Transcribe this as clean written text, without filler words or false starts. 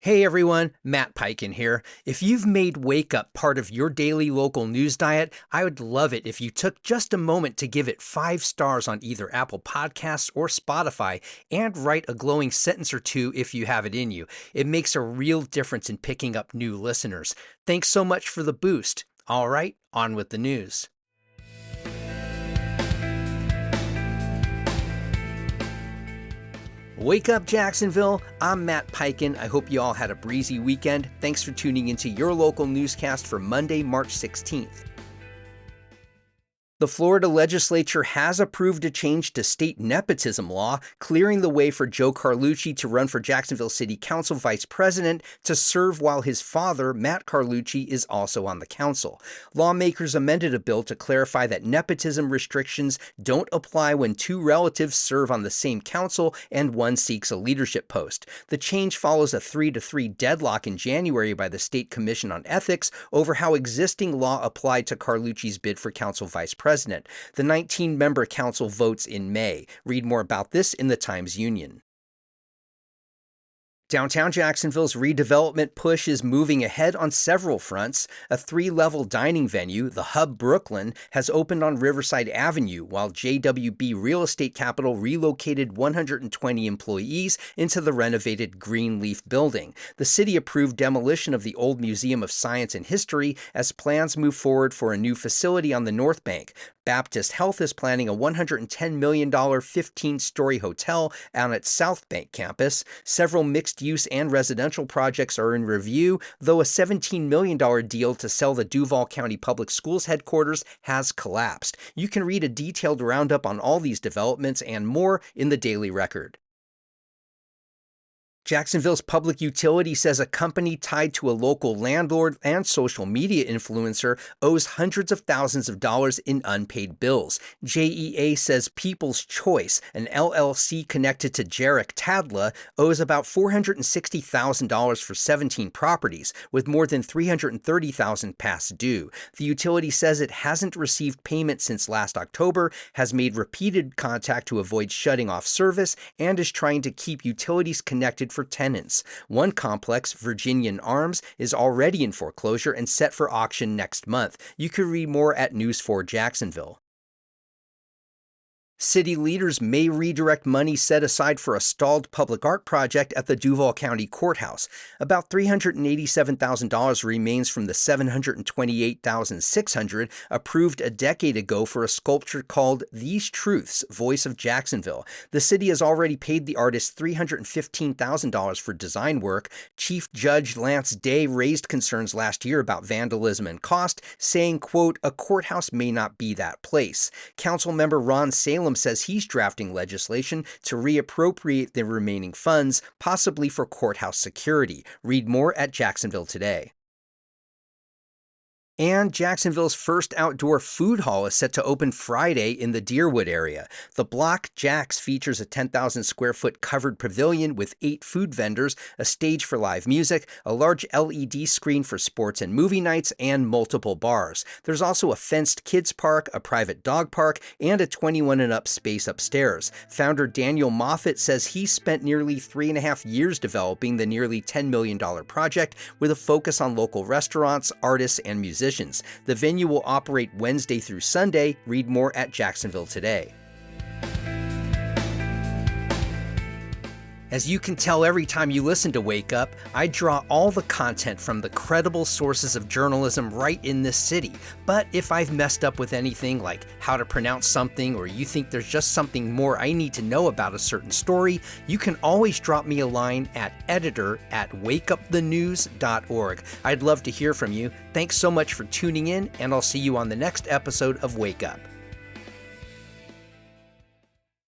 Hey everyone, Matt Peiken here. If you've made Wake Up part of your daily local news diet, I would love it if you took just a moment to give it 5 stars on either Apple Podcasts or Spotify and write a glowing sentence or two if you have it in you. It makes a real difference in picking up new listeners. Thanks so much for the boost. All right, on with the news. Wake up, Jacksonville. I'm Matt Peiken. I hope you all had a breezy weekend. Thanks for tuning into your local newscast for Monday, March 16th. The Florida Legislature has approved a change to state nepotism law, clearing the way for Joe Carlucci to run for Jacksonville City Council Vice President to serve while his father, Matt Carlucci, is also on the council. Lawmakers amended a bill to clarify that nepotism restrictions don't apply when two relatives serve on the same council and one seeks a leadership post. The change follows a 3-3 deadlock in January by the State Commission on Ethics over how existing law applied to Carlucci's bid for council vice president. The 19-member council votes in May. Read more about this in the Times-Union. Downtown Jacksonville's redevelopment push is moving ahead on several fronts. A 3-level dining venue, the Hub Brooklyn, has opened on Riverside Avenue, while JWB Real Estate Capital relocated 120 employees into the renovated Greenleaf building. The city approved demolition of the old Museum of Science and History as plans move forward for a new facility on the North Bank. Baptist Health is planning a $110 million 15-story hotel on its South Bank campus. Several mixed-use and residential projects are in review, though a $17 million deal to sell the Duval County Public Schools headquarters has collapsed. You can read a detailed roundup on all these developments and more in the Daily Record. Jacksonville's public utility says a company tied to a local landlord and social media influencer owes hundreds of thousands of dollars in unpaid bills. JEA says People's Choice, an LLC connected to Jarek Tadla, owes about $460,000 for 17 properties, with more than $330,000 past due. The utility says it hasn't received payment since last October, has made repeated contact to avoid shutting off service, and is trying to keep utilities connected for tenants. One complex, Virginian Arms, is already in foreclosure and set for auction next month. You can read more at News 4 Jacksonville. City leaders may redirect money set aside for a stalled public art project at the Duval County Courthouse. About $387,000 remains from the $728,600 approved a decade ago for a sculpture called These Truths, Voice of Jacksonville. The city has already paid the artist $315,000 for design work. Chief Judge Lance Day raised concerns last year about vandalism and cost, saying, quote, "A courthouse may not be that place." Councilmember Ron Salem says he's drafting legislation to reappropriate the remaining funds, possibly for courthouse security. Read more at Jacksonville Today. And Jacksonville's first outdoor food hall is set to open Friday in the Deerwood area. The Block Jack's features a 10,000 square foot covered pavilion with 8 food vendors, a stage for live music, a large LED screen for sports and movie nights, and multiple bars. There's also a fenced kids park, a private dog park, and a 21 and up space upstairs. Founder Daniel Moffett says he spent nearly 3.5 years developing the nearly $10 million project with a focus on local restaurants, artists, and musicians. The venue will operate Wednesday through Sunday. Read more at Jacksonville Today. As you can tell every time you listen to Wake Up, I draw all the content from the credible sources of journalism right in this city. But if I've messed up with anything like how to pronounce something, or you think there's just something more I need to know about a certain story, you can always drop me a line at editor@wakeupthenews.org. I'd love to hear from you. Thanks so much for tuning in, and I'll see you on the next episode of Wake Up.